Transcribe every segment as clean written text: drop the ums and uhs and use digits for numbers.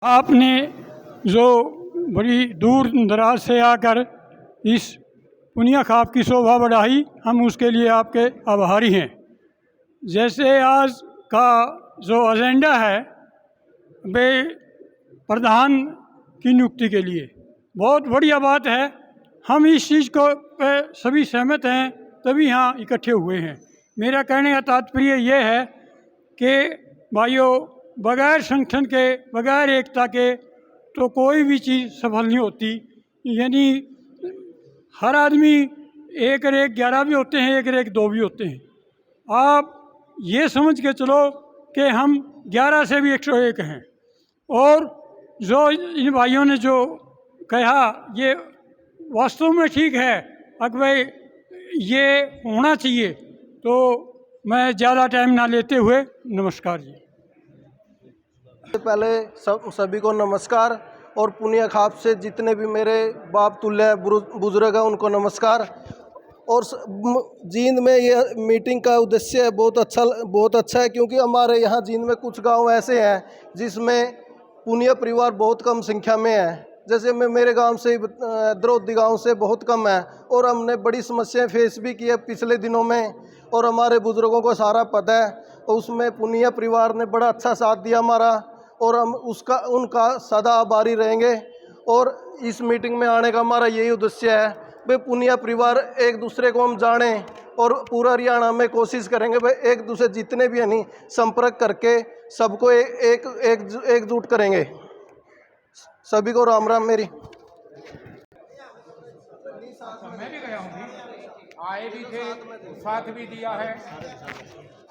आपने जो बड़ी दूर दराज से आकर इस पुनिया खाप की शोभा बढ़ाई, हम उसके लिए आपके आभारी हैं। जैसे आज का जो एजेंडा है वे प्रधान की नियुक्ति के लिए बहुत बढ़िया बात है। हम इस चीज़ को पे सभी सहमत हैं, तभी यहाँ इकट्ठे हुए हैं। मेरा कहने का तात्पर्य ये है कि भाइयों, बगैर संगठन के, बगैर एकता के तो कोई भी चीज़ सफल नहीं होती। यानी हर आदमी एक रेख 11 भी होते हैं, एक रेख 2 भी होते हैं। आप ये समझ के चलो कि हम 11 से भी 101 हैं। और जो इन भाइयों ने जो कहा ये वास्तव में ठीक है। अगर भाई ये होना चाहिए तो मैं ज़्यादा टाइम ना लेते हुए नमस्कार जी। पहले सभी को नमस्कार, और पुनिया खाप से जितने भी मेरे बाप तुल्य बुजुर्ग हैं उनको नमस्कार। और जींद में ये मीटिंग का उद्देश्य बहुत अच्छा है, क्योंकि हमारे यहाँ जींद में कुछ गांव ऐसे हैं जिसमें पुनिया परिवार बहुत कम संख्या में है। जैसे मैं मेरे गांव से द्रौदी गांव से बहुत कम है, और हमने बड़ी समस्याएं फेस भी की है पिछले दिनों में, और हमारे बुजुर्गों को सारा पता है। और उसमें पुनिया परिवार ने बड़ा अच्छा साथ दिया हमारा, और हम उनका सदा आभारी रहेंगे। और इस मीटिंग में आने का हमारा यही उद्देश्य है भाई, पुनिया परिवार एक दूसरे को हम जानें, और पूरा हरियाणा में कोशिश करेंगे भाई एक दूसरे जितने भी हैं संपर्क करके सबको एकजुट करेंगे। सभी को राम राम। मेरी मैं भी गया हूँ, आए भी थे, साथ भी दिया है।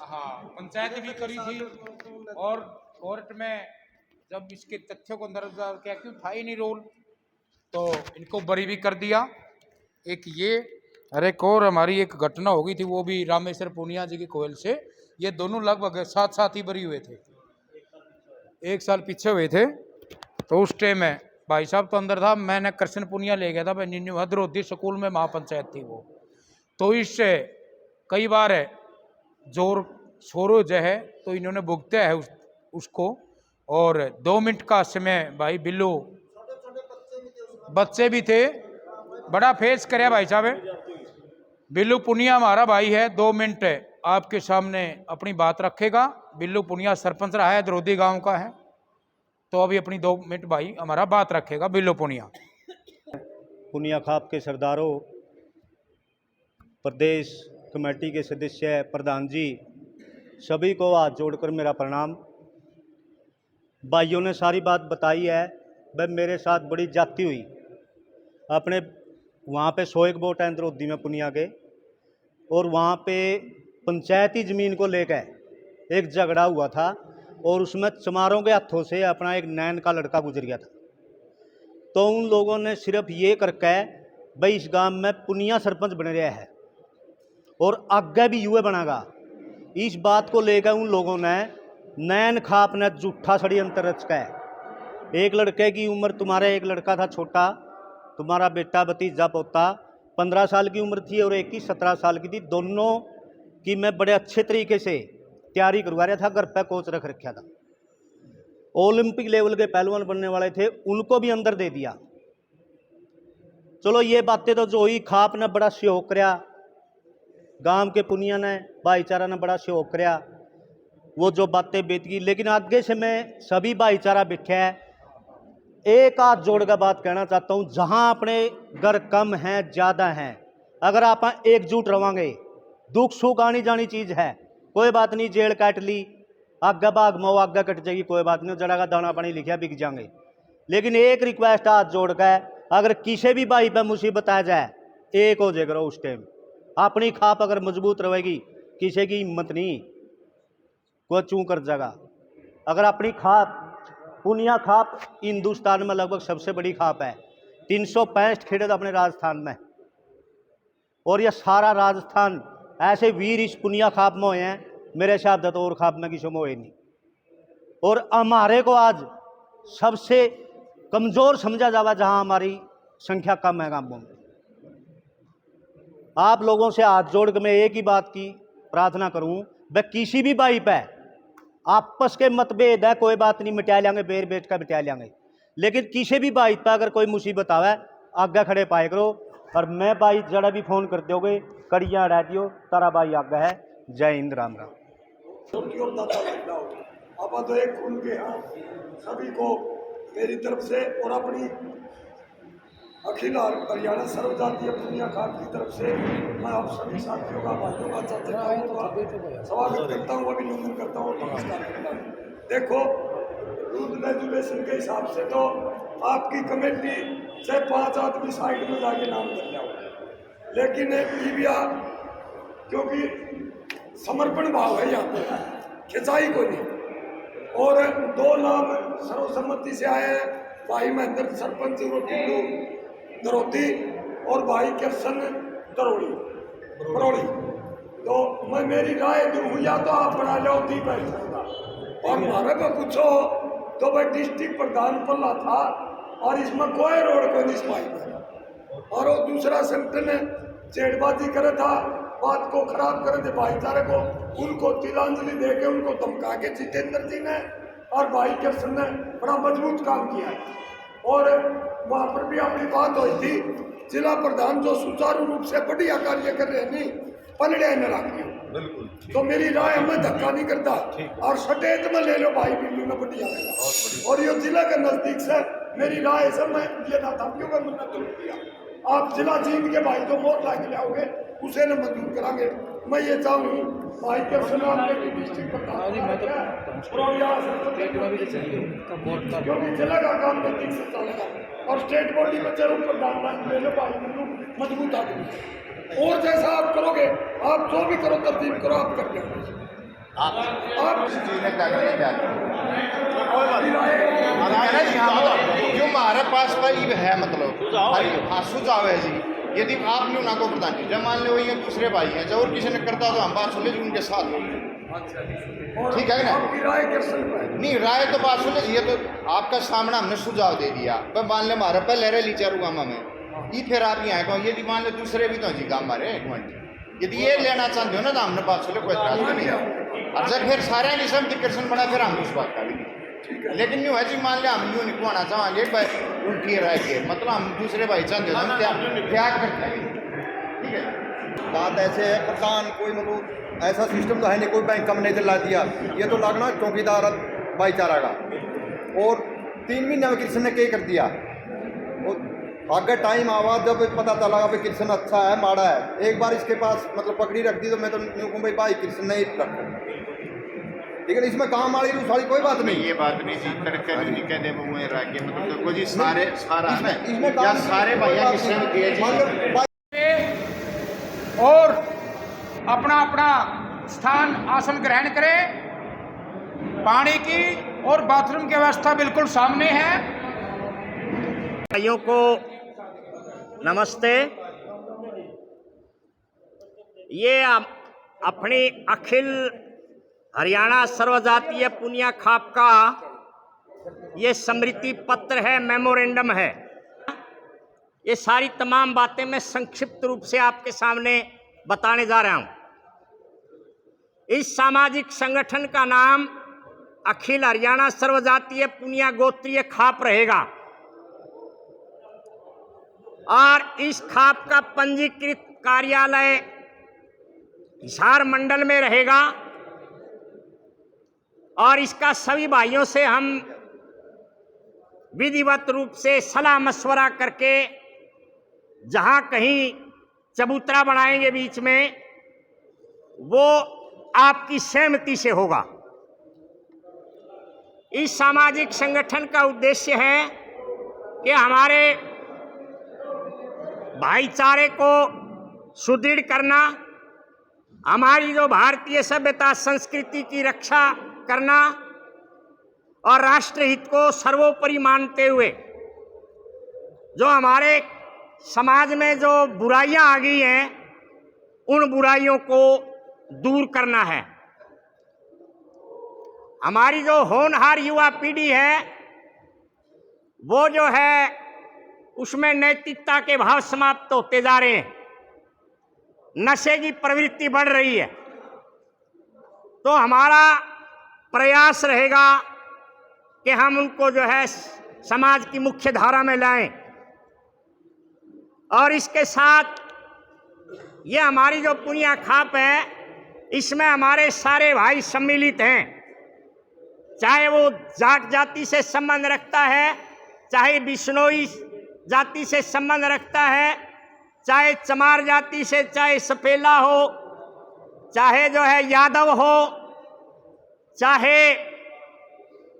हाँ, पंचायत भी करी थी, और कोर्ट में जब इसके तथ्यों को अंदर क्या क्यों था ही नहीं रोल, तो इनको बरी भी कर दिया। एक ये, अरे एक और हमारी एक घटना हो गई थी, वो भी रामेश्वर पुनिया जी की कोयल से। ये दोनों लगभग साथ साथ ही बरी हुए थे, 1 साल पीछे हुए थे। तो उस टाइम में भाई साहब तो अंदर था, मैंने कृष्ण पुनिया ले गया था भाई निन्नू हद्रोदी स्कूल में, महापंचायत थी वो। तो इससे कई बार है जोर शोरो जो है तो इन्होंने भुगता है उसको। और 2 मिनट का समय भाई बिल्लू बच्चे भी थे, बड़ा फेस करे भाई साहब। बिल्लू पुनिया हमारा भाई है, 2 मिनट आपके सामने अपनी बात रखेगा। बिल्लू पुनिया सरपंच रहा है, द्रोदी गांव का है, तो अभी अपनी 2 मिनट भाई हमारा बात रखेगा बिल्लू पुनिया। पुनिया खाप के सरदारों, प्रदेश कमेटी के सदस्य, प्रधान जी, सभी को हाथ जोड़कर मेरा प्रणाम। भाइयों ने सारी बात बताई है, वह मेरे साथ बड़ी जाती हुई। अपने वहाँ पे 101 वोट हैं द्रौदी में पुनिया के, और वहाँ पे पंचायती ज़मीन को लेकर एक झगड़ा हुआ था, और उसमें चमारों के हाथों से अपना एक नैन का लड़का गुजर गया था। तो उन लोगों ने सिर्फ ये करके भाई इस गांव में पुनिया सरपंच बन रहा है और आगे भी युवा बनेगा, इस बात को लेकर उन लोगों ने नैन खाप ने जूठा षड्यंत्र रचका है। एक लड़के की उम्र, तुम्हारे एक लड़का था छोटा, तुम्हारा बेटा भतीजा पोता 15 साल की उम्र थी, और एक की 17 साल की थी। दोनों की मैं बड़े अच्छे तरीके से तैयारी करवा रहा था, घर पे कोच रख रखा था। ओलंपिक लेवल के पहलवान बनने वाले थे, उनको भी अंदर दे दिया। चलो ये बातें तो जो ही खाप ने बड़ा सहयोग कराया, गांव के पुनिया ने, भाईचारा ने बड़ा सहयोग कराया, वो जो बातें बीत गई। लेकिन आगे से मैं सभी भाईचारा बैठा है, एक हाथ जोड़ कर बात कहना चाहता हूँ। जहां अपने घर कम हैं ज़्यादा हैं, अगर आप एकजुट रहेंगे, दुख सुख आनी जानी चीज़ है, कोई बात नहीं, जेल काट ली, आगे भाग मो आगे कट जाएगी, कोई बात नहीं, जड़ा का दाना पानी लिखा बिक जाएंगे। लेकिन एक रिक्वेस्ट हाथ जोड़ कर, अगर किसी भी भाई पर मुसीबत आ जाए, एक हो जाएगा उस टाइम। अपनी खाप अगर मजबूत रहेगी, किसी की हिम्मत नहीं, कोई चूं कर जाएगा। अगर अपनी खाप, पुनिया खाप हिंदुस्तान में लगभग सबसे बड़ी खाप है, 365 खेड़े अपने राजस्थान में, और यह सारा राजस्थान ऐसे वीर इस पुनिया खाप में हुए हैं, मेरे शहादत और खाप में किसी में हुए नहीं। और हमारे को आज सबसे कमज़ोर समझा जावा जहां हमारी संख्या कम है गांवों में। आप लोगों से हाथ जोड़ कर मैं एक ही बात की प्रार्थना करूं, वह किसी भी भाई पे आपस के मतभेद है, कोई बात नहीं, मिटा लेंगे, बेर बेच कर मिटा लेंगे। लेकिन किसी भी बात पर अगर कोई मुसीबत आवे आगे खड़े पाए करो। और मैं भाई जरा भी फोन कर दोगे कड़िया हटा दियो, तारा भाई आगे है। जय हिंद, राम राम। अब तो एक खुल के हाँ सभी को मेरी तरफ से और अपनी अखिल हरियाणा सर्वजातीय पुनिया खाप की तरफ से मैं आप सभी साथियों का भाइयों का स्वागत करता हूँ, अभिनंदन करता हूँ, नमस्कार करता हूँ। देखो रूल रेजुलेशन के हिसाब से तो आपकी कमेटी से 5 आदमी साइड में जाके नाम कर लिया, लेकिन पीवीआर क्योंकि समर्पण भाव है यहाँ पे, खिंचाई को नहीं, और 2 नाम सर्वसम्मति से आए हैं, भाई महेंद्र सरपंच टिल्लू दरोती और भाई कृष्ण बरौड़ी। तो मैं मेरी राय दूँ या तो आप बना लो 3 बैठा, और हमारे को पूछो तो भाई डिस्ट्रिक्ट प्रधान पल्ला था और इसमें कोई रोड को नहीं पाई, और वो दूसरा संगठन चेड़बाजी करे था, बात को खराब करे थे भाईचारे को, उनको तिलांजलि देके उनको धमका के जितेंद्र जी ने और भाई कृष्ण ने बड़ा मजबूत काम किया है। और वहाँ पर भी अपनी बात हुई थी, जिला प्रधान जो सुचारू रूप से बढ़िया कार्य कर रहे नहीं पलड़े न रखियो, बिल्कुल। तो मेरी राय मैं धक्का नहीं करता और सटेज में ले लो भाई बिल्लू ने बढ़िया लगा, और ये जिला के नजदीक से मेरी राय से मैं ये ना था क्यों मैं तो किया, आप जिला जीत के भाई जो वोट ला के लाओगे उसे न मंजूर करांगे। मैं ये चाहूँ भाई के डिस्ट्रिक्ट क्योंकि जिला का काम नजदीक से चलेगा, और स्टेट बॉडी में जरूर प्रधान ले लो भाई बिल्लू मजबूत आदमी, और जैसा आप करोगे आप जो भी करो तरतीब करो आप कर लेंगे। जो हमारे पास है मतलब हाँ सुझाव है जी, यदि आपने उन्हें को प्रदान किया, मान लो ये दूसरे भाई हैं जो और किसी ने करता तो हम बात सुन लीजिए उनके साथ, ठीक है ना? नहीं राय तो बात सुन लीजिए, तो आपका सामना हमने सुझाव दे दिया, पर मान ले हमारा पहले रैली चारूगा में ये फिर आप यहाँ कहो, यदि मान लो दूसरे भी तो जी काम हमारे एक मिनट यदि ये लेना चाहते हो ना तो हमने बात सुन कोई इतराज नहीं, और जब फिर सारे निशम की कृष्ण बना फिर हम उस बात का भी नहीं, लेकिन यूँ है जी मान लिया हम यूँ नहीं कहना चाहेंगे भाई उनकी राय के मतलब हम दूसरे भाई चाहते हम त्याग करते हैं, ठीक है। बात ऐसे है प्रधान कोई मतलब ऐसा सिस्टम तो है नहीं, कोई बैंक कम नहीं दिला दिया, ये तो लगना चौकीदार भाईचारा का, और 3 महीने में कृष्ण ने क्या कर दिया, आगे टाइम आवा जब पता चला भाई कृष्ण अच्छा है माड़ा है, एक बार इसके पास मतलब पकड़ी रख दी तो मैं तो न्यू कहूँ भाई कृष्ण नहीं रखो, लेकिन इसमें काम वाली सारी कोई बात नहीं, ये बात नहीं जी तड़के नहीं कहते वो राज्य मतलब को जी सारे सारा इसमें या सारे भैया किस्म दिए और अपना अपना स्थान आसन ग्रहण करें, पानी की और बाथरूम की व्यवस्था बिल्कुल सामने है। भाइयों को नमस्ते। ये अपनी अखिल हरियाणा सर्वजातीय पुनिया खाप का ये स्मृति पत्र है, मेमोरेंडम है। ये सारी तमाम बातें मैं संक्षिप्त रूप से आपके सामने बताने जा रहा हूं। इस सामाजिक संगठन का नाम अखिल हरियाणा सर्वजातीय पुनिया गोत्रीय खाप रहेगा और इस खाप का पंजीकृत कार्यालय हिसार मंडल में रहेगा और इसका सभी भाइयों से हम विधिवत रूप से सलाह मशवरा करके जहां कहीं चबूतरा बनाएंगे बीच में वो आपकी सहमति से होगा। इस सामाजिक संगठन का उद्देश्य है कि हमारे भाईचारे को सुदृढ़ करना, हमारी जो भारतीय सभ्यता संस्कृति की रक्षा करना और राष्ट्रहित को सर्वोपरि मानते हुए जो हमारे समाज में जो बुराइयां आ गई हैं उन बुराइयों को दूर करना है। हमारी जो होनहार युवा पीढ़ी है वो जो है उसमें नैतिकता के भाव समाप्त होते जा रहे हैं, नशे की प्रवृत्ति बढ़ रही है। तो हमारा प्रयास रहेगा कि हम उनको जो है समाज की मुख्य धारा में लाएं। और इसके साथ ये हमारी जो पुनिया खाप है, इसमें हमारे सारे भाई सम्मिलित हैं, चाहे वो जाट जाति से संबंध रखता है, चाहे बिश्नोई जाति से संबंध रखता है, चाहे चमार जाति से, चाहे सपेला हो, चाहे जो है यादव हो, चाहे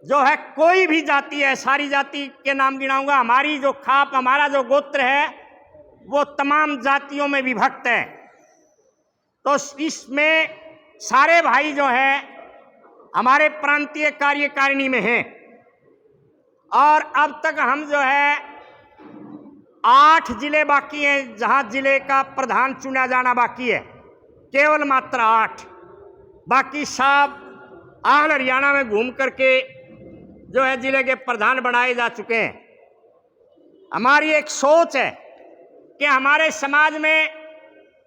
जो है कोई भी जाति है, सारी जाति के नाम गिनाऊंगा। हमारी जो खाप, हमारा जो गोत्र है वो तमाम जातियों में विभक्त है। तो इसमें सारे भाई जो हैं हमारे प्रांतीय कार्यकारिणी में हैं। और अब तक हम जो है 8 जिले बाकी हैं जहां जिले का प्रधान चुना जाना बाकी है, केवल मात्र 8। बाकी सब ऑल हरियाणा में घूम करके जो है जिले के प्रधान बनाए जा चुके हैं। हमारी एक सोच है कि हमारे समाज में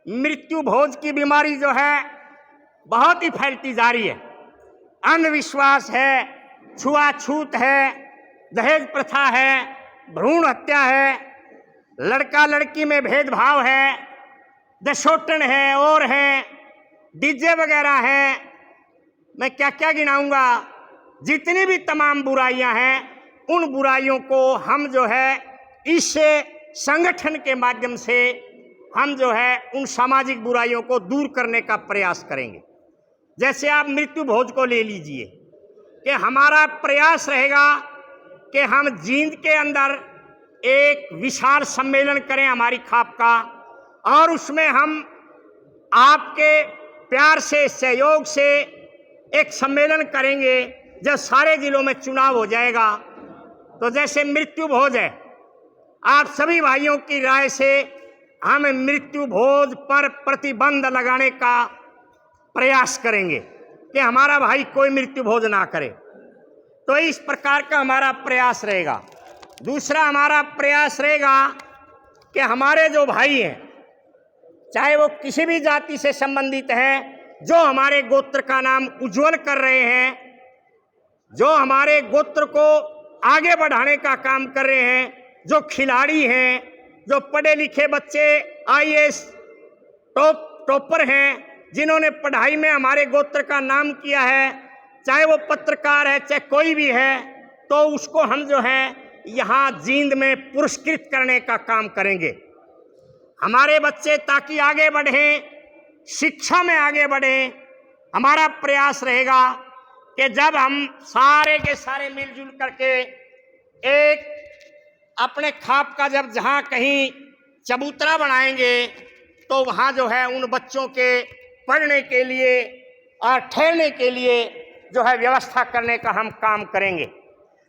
मृत्यु भोज की बीमारी जो है बहुत ही फैलती जा रही है। अंधविश्वास है, छुआछूत है, दहेज प्रथा है, भ्रूण हत्या है, लड़का लड़की में भेदभाव है, दशोटन है और है, डीजे वगैरह हैं, मैं क्या क्या गिनाऊंगा। जितनी भी तमाम बुराइयां हैं, उन बुराइयों को हम जो है इस संगठन के माध्यम से हम जो है उन सामाजिक बुराइयों को दूर करने का प्रयास करेंगे। जैसे आप मृत्यु भोज को ले लीजिए कि हमारा प्रयास रहेगा कि हम जींद के अंदर एक विशाल सम्मेलन करें हमारी खाप का, और उसमें हम आपके प्यार से, सहयोग से एक सम्मेलन करेंगे। जब सारे जिलों में चुनाव हो जाएगा तो जैसे मृत्यु भोज है, आप सभी भाइयों की राय से हम मृत्यु भोज पर प्रतिबंध लगाने का प्रयास करेंगे कि हमारा भाई कोई मृत्यु भोज ना करे। तो इस प्रकार का हमारा प्रयास रहेगा। दूसरा हमारा प्रयास रहेगा कि हमारे जो भाई हैं, चाहे वो किसी भी जाति से संबंधित हैं, जो हमारे गोत्र का नाम उज्जवल कर रहे हैं, जो हमारे गोत्र को आगे बढ़ाने का काम कर रहे हैं, जो खिलाड़ी हैं, जो पढ़े लिखे बच्चे IAS टॉपर हैं, जिन्होंने पढ़ाई में हमारे गोत्र का नाम किया है, चाहे वो पत्रकार है, चाहे कोई भी है, तो उसको हम जो है यहाँ जींद में पुरस्कृत करने का काम करेंगे। हमारे बच्चे ताकि आगे बढ़ें, शिक्षा में आगे बढ़ें, हमारा प्रयास रहेगा कि जब हम सारे के सारे मिलजुल करके एक अपने खाप का जब जहाँ कहीं चबूतरा बनाएंगे, तो वहाँ जो है उन बच्चों के पढ़ने के लिए और ठहरने के लिए जो है व्यवस्था करने का हम काम करेंगे।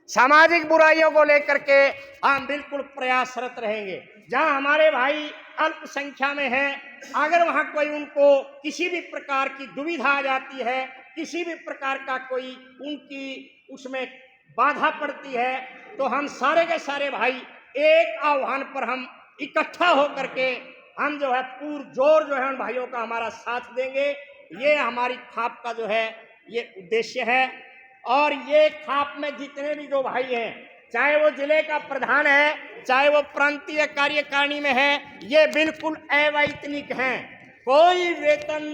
सामाजिक बुराइयों को लेकर के हम बिल्कुल प्रयासरत रहेंगे। जहाँ हमारे भाई अल्प संख्या में हैं, अगर वहाँ कोई उनको किसी भी प्रकार की दुविधा आ जाती है, किसी भी प्रकार का कोई उनकी उसमें बाधा पड़ती है, तो हम सारे के सारे भाई एक आह्वान पर हम इकट्ठा होकर के हम जो है पुरजोर जो है उन भाइयों का हमारा साथ देंगे। ये हमारी खाप का जो है ये उद्देश्य है। और ये खाप में जितने भी जो भाई हैं, चाहे वो जिले का प्रधान है, चाहे वो प्रांतीय कार्यकारिणी में है, ये बिल्कुल अवैतनिक हैं। कोई वेतन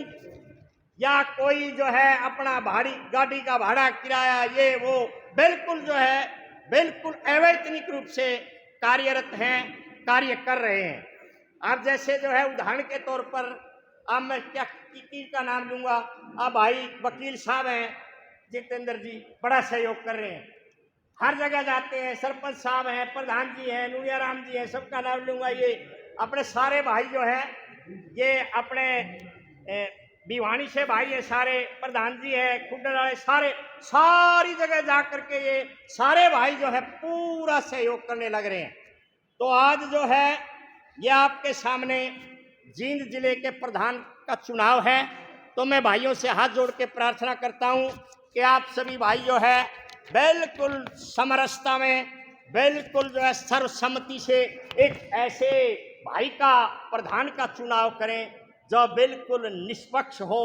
या कोई जो है अपना भाड़ी गाड़ी का भाड़ा किराया ये वो बिल्कुल जो है बिल्कुल अवैतनिक रूप से कार्यरत हैं, कार्य कर रहे हैं। अब जैसे जो है उदाहरण के तौर पर अब मैं क्या किसी का नाम लूँगा, अब भाई वकील साहब हैं जितेंद्र जी, बड़ा सहयोग कर रहे हैं, हर जगह जाते हैं। सरपंच साहब हैं, प्रधान जी हैं, नूरिया राम जी हैं, सबका नाम लूँगा। ये अपने सारे भाई जो हैं, ये अपने भिवानी से भाई है, सारे प्रधान जी हैं, खुड्डर वाले सारे, सारी जगह जा करके ये सारे भाई जो है पूरा सहयोग करने लग रहे हैं। तो आज जो है ये आपके सामने जींद जिले के प्रधान का चुनाव है। तो मैं भाइयों से हाथ जोड़ के प्रार्थना करता हूँ कि आप सभी भाई जो है बिल्कुल समरसता में, बिल्कुल जो है सर्वसम्मति से एक ऐसे भाई का, प्रधान का चुनाव करें जो बिल्कुल निष्पक्ष हो,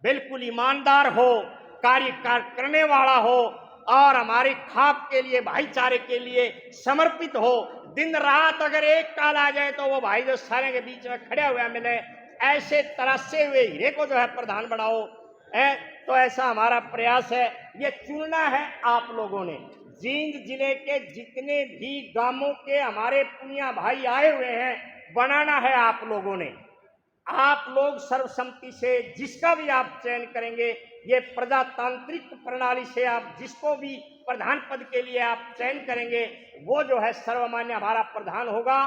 बिल्कुल ईमानदार हो, कार्य करने वाला हो और हमारे खाप के लिए, भाईचारे के लिए समर्पित हो। दिन रात अगर एक काल आ जाए तो वो भाई जो सारे के बीच में खड़े हुए मिले, ऐसे तरासे हुए हीरे को जो है प्रधान बनाओ तो ऐसा हमारा प्रयास है। ये चुनना है आप लोगों ने। जींद जिले के जितने भी गांवों के हमारे पुनिया भाई आए हुए हैं, बनाना है आप लोगों ने। आप लोग सर्वसम्मति से जिसका भी आप चयन करेंगे, ये प्रजातांत्रिक प्रणाली से आप जिसको भी प्रधान पद के लिए आप चयन करेंगे, वो जो है सर्वमान्य हमारा प्रधान होगा।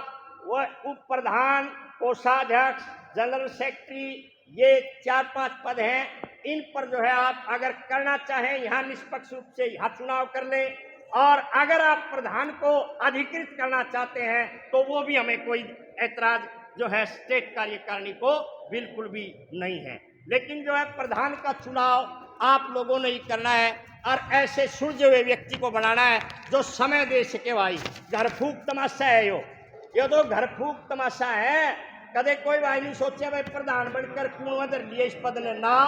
वह उप प्रधान, कोषाध्यक्ष, जनरल सेक्रेटरी, ये 4-5 पद हैं। इन पर जो है आप अगर करना चाहें यहाँ निष्पक्ष रूप से यहाँ चुनाव कर लें, और अगर आप प्रधान को अधिकृत करना चाहते हैं तो वो भी हमें कोई ऐतराज जो है स्टेट कार्यकारिणी को बिल्कुल भी नहीं है। लेकिन जो है प्रधान का चुनाव आप लोगों ने ही करना है और ऐसे सुलझे हुए व्यक्ति को बनाना है जो समय दे सके। भाई घर फूक तमाशा है ये तो घर फूक तमाशा है। कदे कोई भाई नहीं सोचे भाई प्रधान बनकर क्यों इधर लिए इस पद ने, ना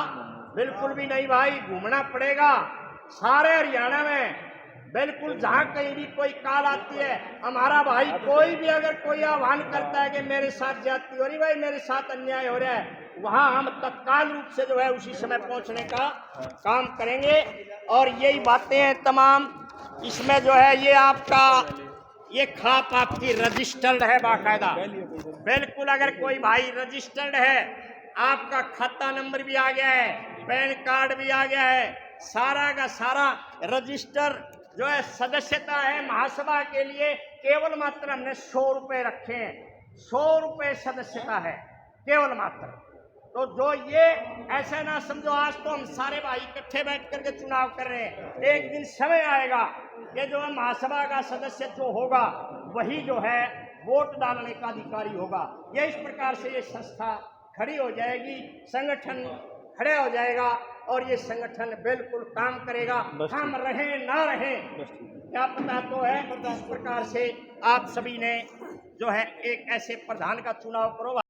बिल्कुल भी नहीं भाई। घूमना पड़ेगा सारे हरियाणा में, बिल्कुल जहाँ कहीं भी कोई काल आती है, हमारा भाई कोई भी अगर कोई आह्वान करता है कि मेरे साथ जाती हो रही, भाई मेरे साथ अन्याय हो रहा है, वहाँ हम तत्काल रूप से जो है उसी समय पहुँचने का काम करेंगे। और यही बातें हैं तमाम। इसमें जो है ये आपका ये खाप आपकी रजिस्टर्ड है बाकायदा, बिल्कुल। अगर कोई भाई रजिस्टर्ड है, आपका खाता नंबर भी आ गया है, पैन कार्ड भी आ गया है, सारा का सारा रजिस्टर जो है। सदस्यता है महासभा के लिए केवल मात्र हमने 100 रुपये रखे हैं, 100 रुपये सदस्यता है केवल मात्र। तो जो ये ऐसा ना समझो आज तो हम सारे भाई इकट्ठे बैठ करके चुनाव कर रहे हैं। एक दिन समय आएगा कि जो है महासभा का सदस्य जो होगा वही जो है वोट डालने का अधिकारी होगा। ये इस प्रकार से ये संस्था खड़ी हो जाएगी, संगठन खड़े हो जाएगा और ये संगठन बिल्कुल काम करेगा। हम रहें ना रहें क्या पता तो है। इस प्रकार से आप सभी ने जो है एक ऐसे प्रधान का चुनाव करो।